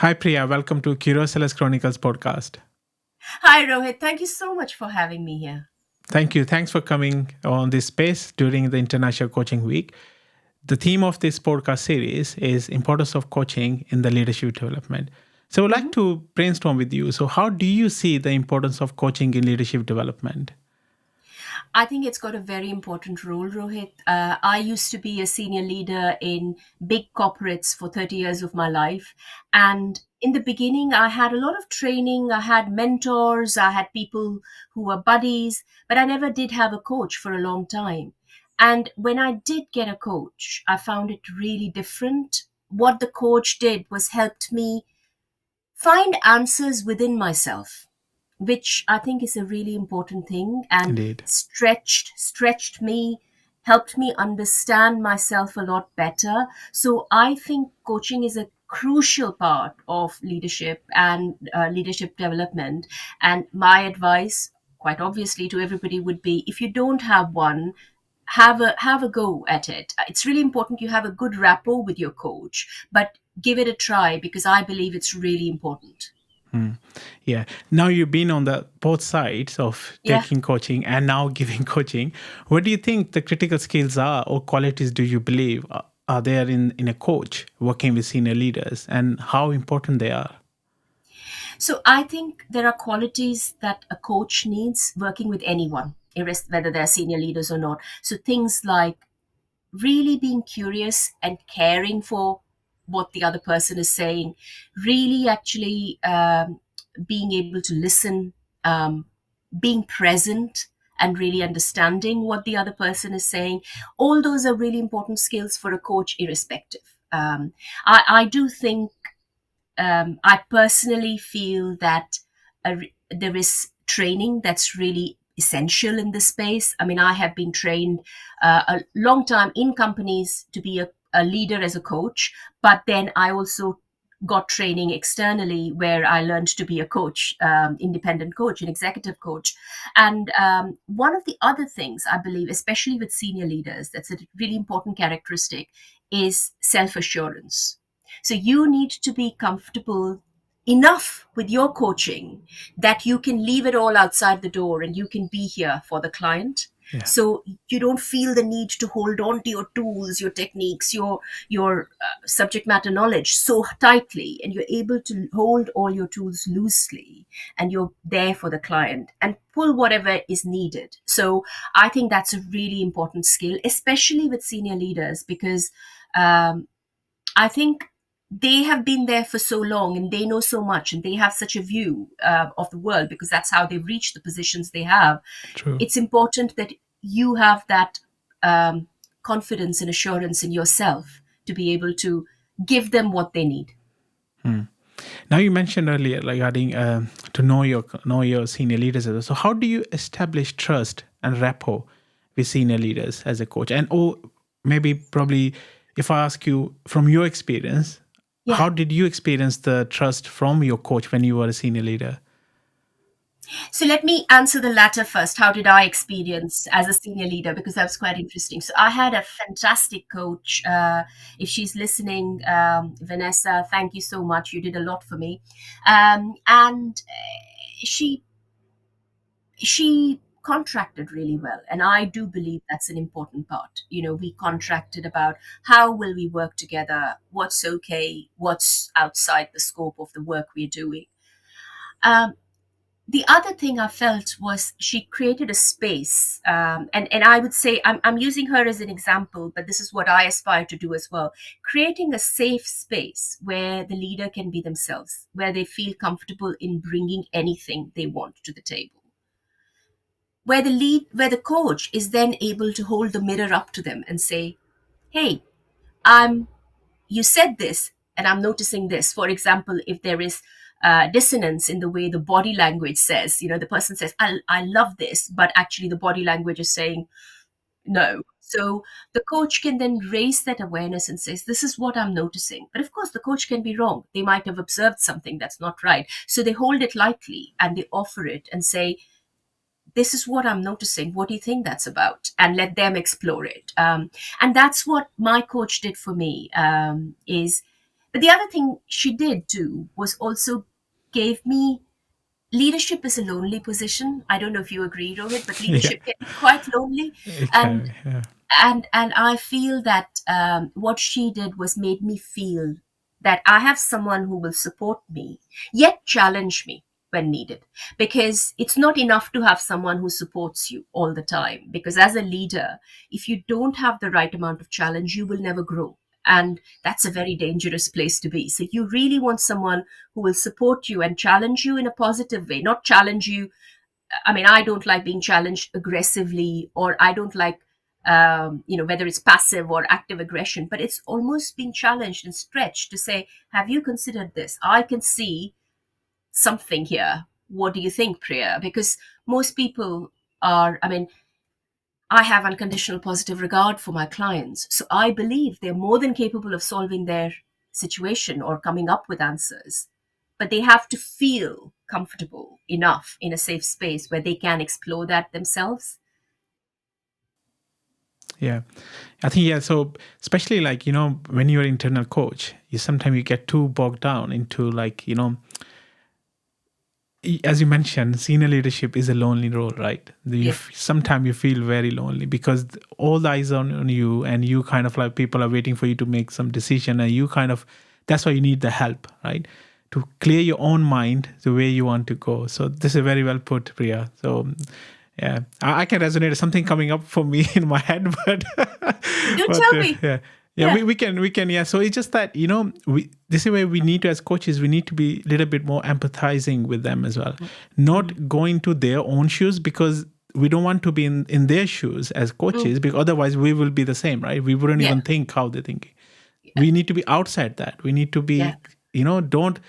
Hi, Priya. Welcome to Curious Chronicles podcast. Hi, Rohit. Thank you so much for having me here. Thank you. Thanks for coming on this space during the International Coaching Week. The theme of this podcast series is importance of coaching in the leadership development. So I'd like Mhm. to brainstorm with you. So how do you see the importance of coaching in leadership development? I think it's got a very important role, Rohit. I used to be a senior leader in big corporates for 30 years of my life. And in the beginning, I had a lot of training. I had mentors. I had people who were buddies, but I never did have a coach for a long time. And when I did get a coach, I found it really different. What the coach did was helped me find answers within myself, which I think is a really important thing, and Indeed. stretched me, helped me understand myself a lot better. So I think coaching is a crucial part of leadership and leadership development. And my advice, quite obviously, to everybody would be: if you don't have one, have a go at it. It's really important you have a good rapport with your coach, but give it a try because I believe it's really important. Hmm. Yeah. Now you've been on the both sides of Yeah. taking coaching and now giving coaching. What do you think the critical skills are or qualities do you believe are there in a coach working with senior leaders and how important they are? So I think there are qualities that a coach needs working with anyone, whether they're senior leaders or not. So things like really being curious and caring for what the other person is saying, really actually being able to listen, um, being present, and really understanding what the other person is saying. All those are really important skills for a coach, irrespective. I do think I personally feel that there is training that's really essential in this space. I mean, I have been trained a long time in companies to be a leader as a coach, but then I also got training externally where I learned to be a coach, independent coach, an executive coach. And one of the other things I believe, especially with senior leaders, that's a really important characteristic is self assurance. So you need to be comfortable enough with your coaching that you can leave it all outside the door and you can be here for the client. Yeah. So you don't feel the need to hold on to your tools, your techniques, your subject matter knowledge so tightly, and you're able to hold all your tools loosely, and you're there for the client and pull whatever is needed. So I think that's a really important skill, especially with senior leaders, because um, I think they have been there for so long and they know so much and they have such a view of the world because that's how they've reached the positions they have. True. It's important that you have that um, confidence and assurance in yourself to be able to give them what they need. Hmm. Now you mentioned earlier regarding to know your senior leaders. So how do you establish trust and rapport with senior leaders as a coach? And or maybe probably if I ask you from your experience, Yeah. how did you experience the trust from your coach when you were a senior leader? So let me answer the latter first. How did I experience as a senior leader? Because that was quite interesting. So I had a fantastic coach. If she's listening, Vanessa, thank you so much. You did a lot for me. And she contracted really well, and I do believe that's an important part. We contracted about how will we work together, what's okay, what's outside the scope of the work we're doing. Um, the other thing I felt was she created a space, and I would say I'm using her as an example, but this is what I aspire to do as well. Creating a safe space where the leader can be themselves, where they feel comfortable in bringing anything they want to the table, where the coach is then able to hold the mirror up to them and say, hey, I'm you said this and I'm noticing this. For example, if there is dissonance in the way the body language says, the person says, I love this, but actually the body language is saying no. So the coach can then raise that awareness and says, this is what I'm noticing. But of course, the coach can be wrong. They might have observed something that's not right. So they hold it lightly and they offer it and say, this is what I'm noticing. What do you think that's about? And let them explore it. And that's what my coach did for me. Is But the other thing she did do was also gave me leadership is a lonely position. I don't know if you agree, Rohit, but Yeah, leadership can be quite lonely. it can And be. Yeah. I feel that what she did was made me feel that I have someone who will support me, yet challenge me when needed. Because it's not enough to have someone who supports you all the time. Because as a leader, if you don't have the right amount of challenge, you will never grow. And that's a very dangerous place to be. So you really want someone who will support you and challenge you in a positive way, not challenge you. I mean, I don't like being challenged aggressively, or I don't like, whether it's passive or active aggression, but it's almost being challenged and stretched to say, have you considered this? I can see something here. What do you think, Priya? Because most people are, I mean, I have unconditional positive regard for my clients. So I believe they're more than capable of solving their situation or coming up with answers. But they have to feel comfortable enough in a safe space where they can explore that themselves. Yeah, I think, yeah. So especially like, when you're internal coach, you sometimes you get too bogged down into like, as you mentioned, senior leadership is a lonely role, right? Yeah. Sometimes you feel very lonely because all the eyes are on you, and you kind of like people are waiting for you to make some decision, and you kind of that's why you need the help, right? To clear your own mind the way you want to go. So this is very well put, Priya. So yeah, I can resonate. There's something coming up for me in my head, but Do but tell me. yeah. Yeah, Yeah. we can, yeah. So it's just that, this is where we need to, as coaches, we need to be a little bit more empathizing with them as well, Mm, not going to their own shoes, because we don't want to be in their shoes as mm. coaches, because otherwise we will be the same, right? We wouldn't Yeah. even think how they're thinking. Yeah. We need to be outside that. We need to Yeah. be, don't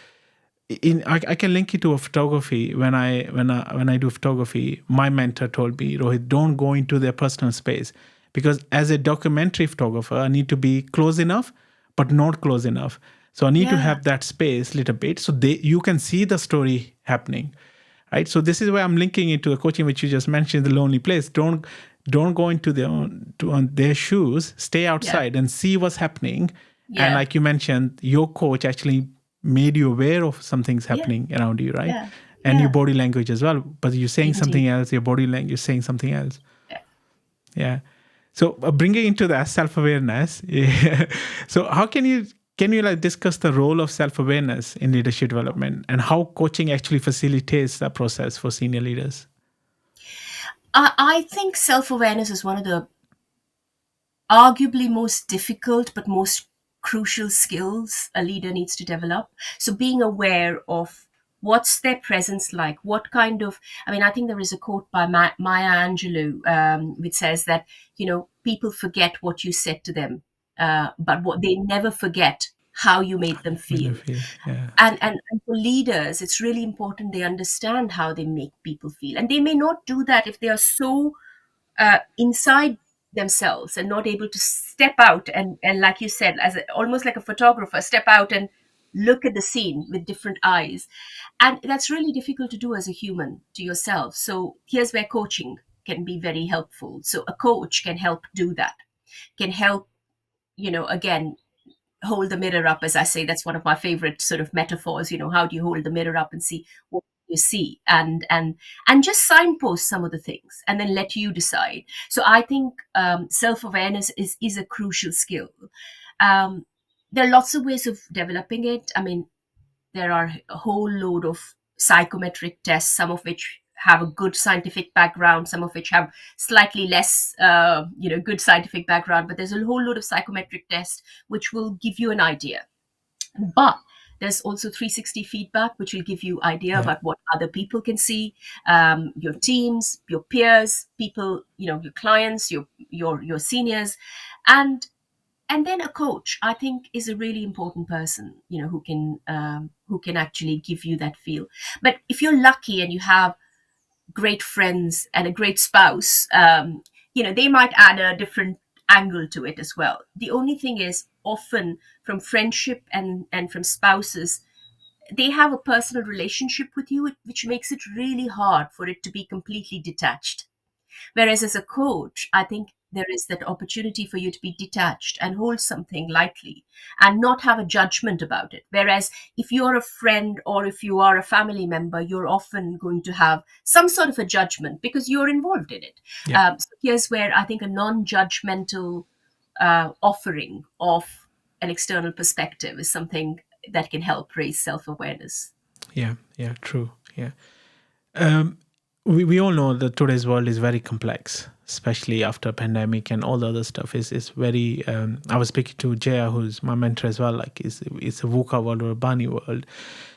I can link it to a photography. When I do photography, my mentor told me, Rohit, don't go into their personal space, because as a documentary photographer, I need to be close enough but not close enough. So I need to Yeah. have that space a little bit, so you can see the story happening, right? So this is where I'm linking into the coaching which you just mentioned, the lonely place. Don't go into on their shoes. Stay Yeah. outside and see what's happening. And Yeah. like you mentioned, your coach actually made you aware of some things Yeah. happening around you, right? Yeah. And your Yeah. body language as well. But you're saying Indeed. something else. Your body language is saying something else. Yeah. Yeah. So bringing into that self awareness. Yeah. So how can you like discuss the role of self awareness in leadership development, and how coaching actually facilitates that process for senior leaders? I think self awareness is one of the arguably most difficult but most crucial skills a leader needs to develop. So being aware of what's their presence like, what kind of, I mean, I think there is a quote by Maya Angelou, which says that, people forget what you said to them, but what they never forget how you made them Made them feel. feel. Yeah. And for leaders, it's really important they understand how they make people feel. And they may not do that if they are so inside themselves and not able to step out and like you said, almost like a photographer, step out and look at the scene with different eyes. And that's really difficult to do as a human to yourself. So here's where coaching can be very helpful. So a coach can help do that, can help, again, hold the mirror up. As I say, that's one of my favorite sort of metaphors. How do you hold the mirror up and see what you see, and just signpost some of the things and then let you decide. So I think self-awareness is a crucial skill. um, there are lots of ways of developing it. I mean, there are a whole load of psychometric tests, some of which have a good scientific background, some of which have slightly less, good scientific background. But there's a whole load of psychometric tests which will give you an idea. But there's also 360 feedback, which will give you idea Yeah. about what other people can see, your teams, your peers, people, your clients, your seniors, and and then a coach, I think, is a really important person, who can actually give you that feel. But if you're lucky and you have great friends and a great spouse, they might add a different angle to it as well. The only thing is, often from friendship and from spouses, they have a personal relationship with you, which makes it really hard for it to be completely detached. Whereas as a coach, I think there is that opportunity for you to be detached and hold something lightly and not have a judgment about it. Whereas if you're a friend or if you are a family member, you're often going to have some sort of a judgment because you're involved in it. Yeah. So here's where I think a non judgmental offering of an external perspective is something that can help raise self awareness. Yeah. Yeah. True. Yeah. Um, we all know that today's world is very complex, especially after pandemic and all the other stuff. Is very. I was speaking to Jaya, who's my mentor as well. Like, it's a VUCA world or a Bani world.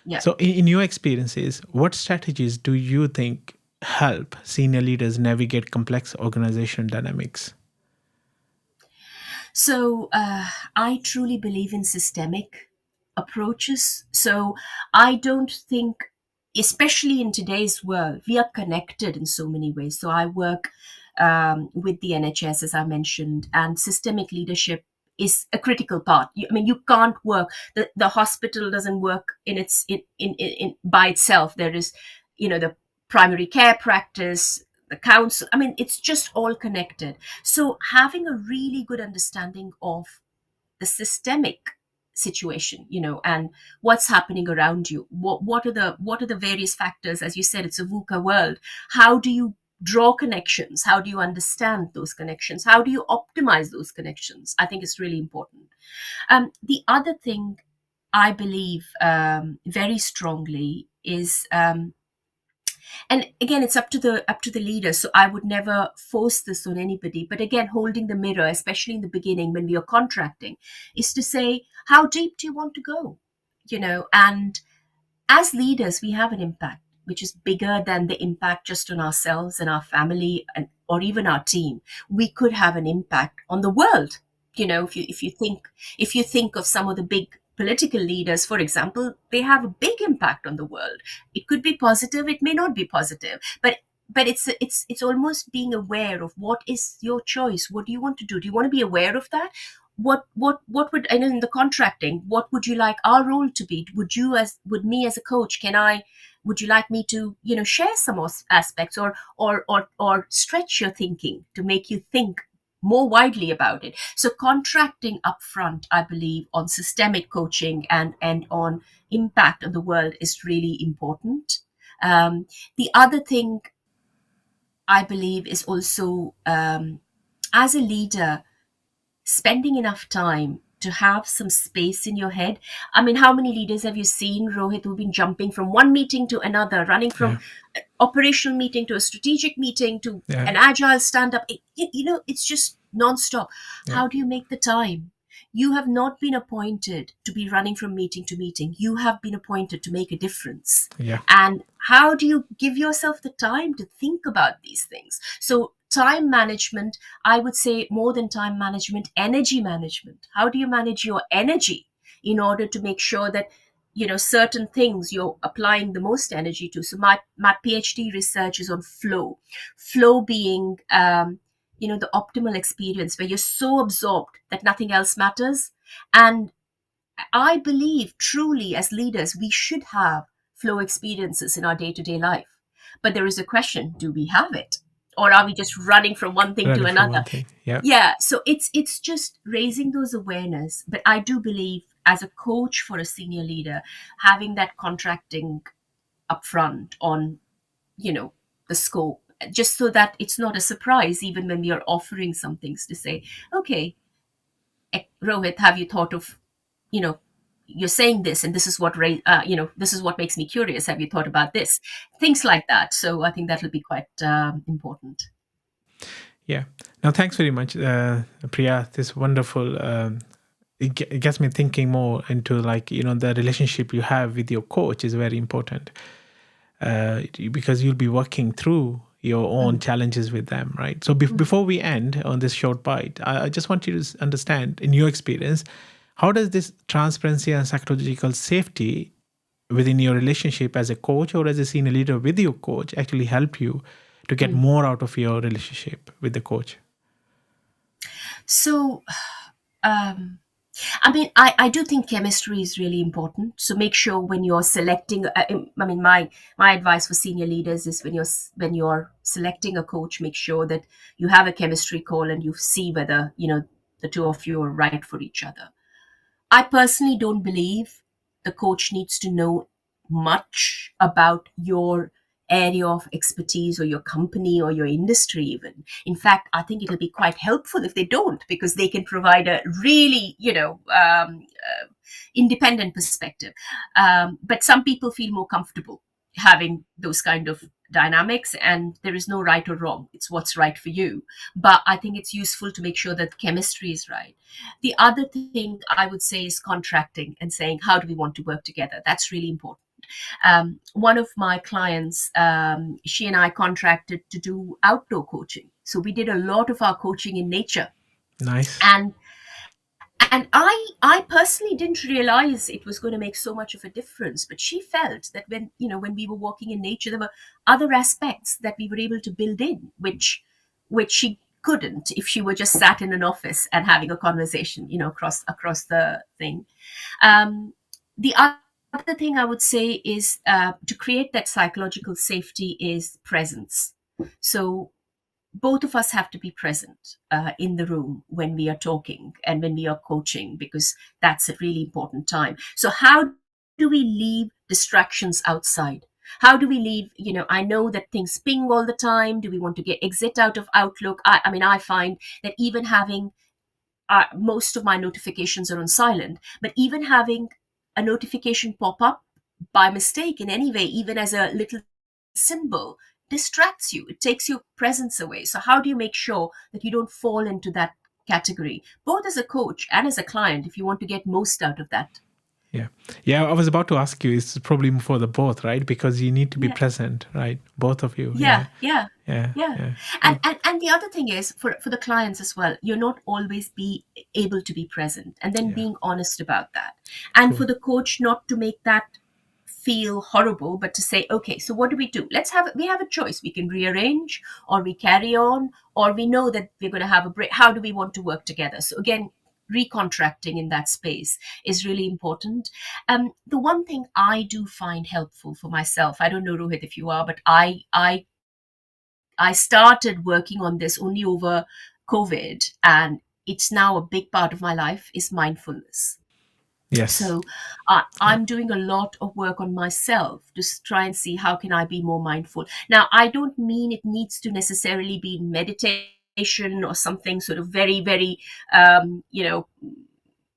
Yeah. So, in your experiences, what strategies do you think help senior leaders navigate complex organizational dynamics? So I truly believe in systemic approaches. So I don't think, especially in today's world, we are connected in so many ways. So I work with the NHS, as I mentioned, and systemic leadership is a critical part. I mean, you can't work. The hospital doesn't work in by itself. There is, the primary care practice, the council. I mean, it's just all connected. So having a really good understanding of the systemic situation, and what's happening around you, what are the various factors. As you said, it's a VUCA world. How do you draw connections? How do you understand those connections? How do you optimize those connections? I think it's really important. The other thing I believe very strongly is, and again, it's up to the leader, so I would never force this on anybody, but again, holding the mirror, especially in the beginning when we are contracting, is to say, how deep do you want to go? And as leaders, we have an impact which is bigger than the impact just on ourselves and our family, or even our team. We could have an impact on the world. If you think of some of the big political leaders, for example, they have a big impact on the world. It could be positive, it may not be positive, but it's almost being aware of what is your choice. What do you want to do? Do you want to be aware of that? What would, and in the contracting, what would you like our role to be? Would me as a coach, would you like me to share some aspects, or stretch your thinking to make you think more widely about it? So contracting upfront, I believe, on systemic coaching and on impact on the world is really important. The other thing I believe is also, as a leader, spending enough time to have some space in your head. I mean, how many leaders have you seen, Rohit, who've been jumping from one meeting to another, running from Yeah. operational meeting to a strategic meeting to Yeah. an agile stand up? It's just nonstop. Yeah. How do you make the time? You have not been appointed to be running from meeting to meeting. You have been appointed to make a difference. Yeah. And how do you give yourself the time to think about these things? So, time management, I would say, more than time management, energy management. How do you manage your energy in order to make sure that certain things you're applying the most energy to? So my PhD research is on flow being the optimal experience where you're so absorbed that nothing else matters. And I believe truly, as leaders, we should have flow experiences in our day-to-day life. But there is a question: do we have it, or are we just running from one thing to Running from another? one thing. Yeah. Yeah, so it's just raising those awareness. But I do believe, as a coach for a senior leader, having that contracting upfront on the scope, just so that it's not a surprise even when we are offering some things, to say, okay, Rohit, have you thought of, you know you're saying this, and this is this is what makes me curious. Have you thought about this? Things like that. So I think that'll be quite important. Yeah. Now, thanks very much, Priya. This wonderful. It gets me thinking more into, like, the relationship you have with your coach is very important, because you'll be working through your own Mm, challenges with them, right? So mm, before we end on this short bite, I just want you to understand, in your experience, how does this transparency and psychological safety within your relationship as a coach or as a senior leader with your coach actually help you to get mm. more out of your relationship with the coach? So, um, I mean, I do think chemistry is really important. So make sure when you're selecting, I mean, my advice for senior leaders is when you're selecting a coach, make sure that you have a chemistry call and you see whether the two of you are right for each other. I personally don't believe the coach needs to know much about your area of expertise or your company or your industry, even. In fact, I think it'll be quite helpful if they don't, because they can provide a really, independent perspective. But some people feel more comfortable having those kind of dynamics, and there is no right or wrong. It's what's right for you. But I think it's useful to make sure that chemistry is right. The other thing I would say is contracting and saying, how do we want to work together? That's really important. One of my clients, she and I contracted to do outdoor coaching. So we did a lot of our coaching in nature. Nice. And I personally didn't realize it was going to make so much of a difference. But she felt that when we were walking in nature, there were other aspects that we were able to build in, which she couldn't if she were just sat in an office and having a conversation, across the thing. The other thing I would say is, to create that psychological safety is presence. So both of us have to be present in the room when we are talking and when we are coaching, because that's a really important time. So how do we leave distractions outside? How do we leave, I know that things ping all the time. Do we want to get exit out of Outlook? I mean, I find that even having most of my notifications are on silent, but even having a notification pop up by mistake in any way, even as a little symbol, distracts you. It takes your presence away. So, how do you make sure that you don't fall into that category, both as a coach and as a client, if you want to get most out of that? Yeah. Yeah. I was about to ask you, it's probably for the both, right? Because you need to be Yeah. present, right? Both of you. Yeah. Yeah, yeah, Yeah. yeah. Yeah. And, and the other thing is, for the clients as well, you're not always be able to be present, and then Yeah. being honest about that. And True. for the coach not to make that feel horrible, but to say, okay, so what do? We have a choice. We can rearrange, or we carry on, or we know that we're going to have a break. How do we want to work together? So again, recontracting in that space is really important. The one thing I do find helpful for myself, I don't know, Rohit, if you are, but I started working on this only over COVID, and it's now a big part of my life, is mindfulness. Yes. So Yeah. I'm doing a lot of work on myself to try and see how can I be more mindful. Now, I don't mean it needs to necessarily be meditation or something sort of very, very,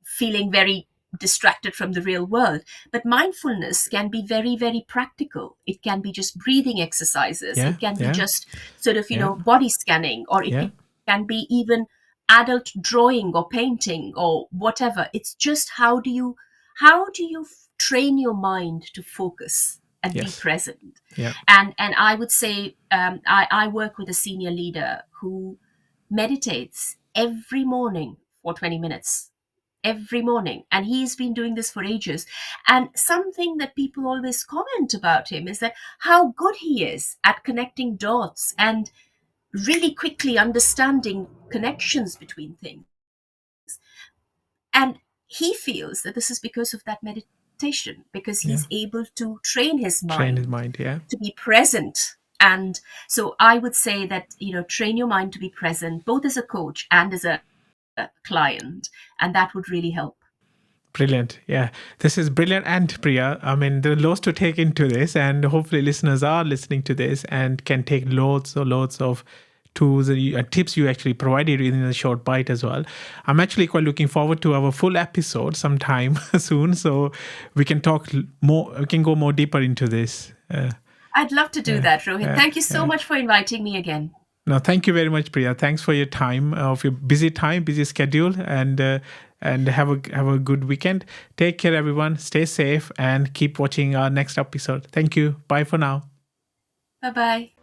feeling very distracted from the real world. But mindfulness can be very, very practical. It can be just breathing exercises. Yeah. It can be Yeah. just sort of, Yeah. body scanning, or it Yeah. can be even adult drawing or painting or whatever. It's just how do you train your mind to focus and be Yes. present. Yeah. And I would say, I work with a senior leader who meditates every morning for 20 minutes, every morning, and he's been doing this for ages. And something that people always comment about him is that how good he is at connecting dots and really quickly understanding connections between things. And he feels that this is because of that meditation, because Yeah. he's able to train his Train his mind mind. Yeah. to be present. And so I would say that, train your mind to be present, both as a coach and as a client, and that would really help. Brilliant. Yeah. This is brilliant. And Priya, I mean, there are loads to take into this, and hopefully listeners are listening to this and can take loads of tools and tips you actually provided in a short bite as well. I'm actually quite looking forward to our full episode sometime soon, so we can talk more, we can go more deeper into this. I'd love to do Yeah. that, Rohit. Yeah. Thank you so Yeah. much for inviting me again. No, thank you very much, Priya. Thanks for your time, of your busy time, busy schedule, and have a good weekend. Take care, everyone. Stay safe and keep watching our next episode. Thank you. Bye for now. Bye bye.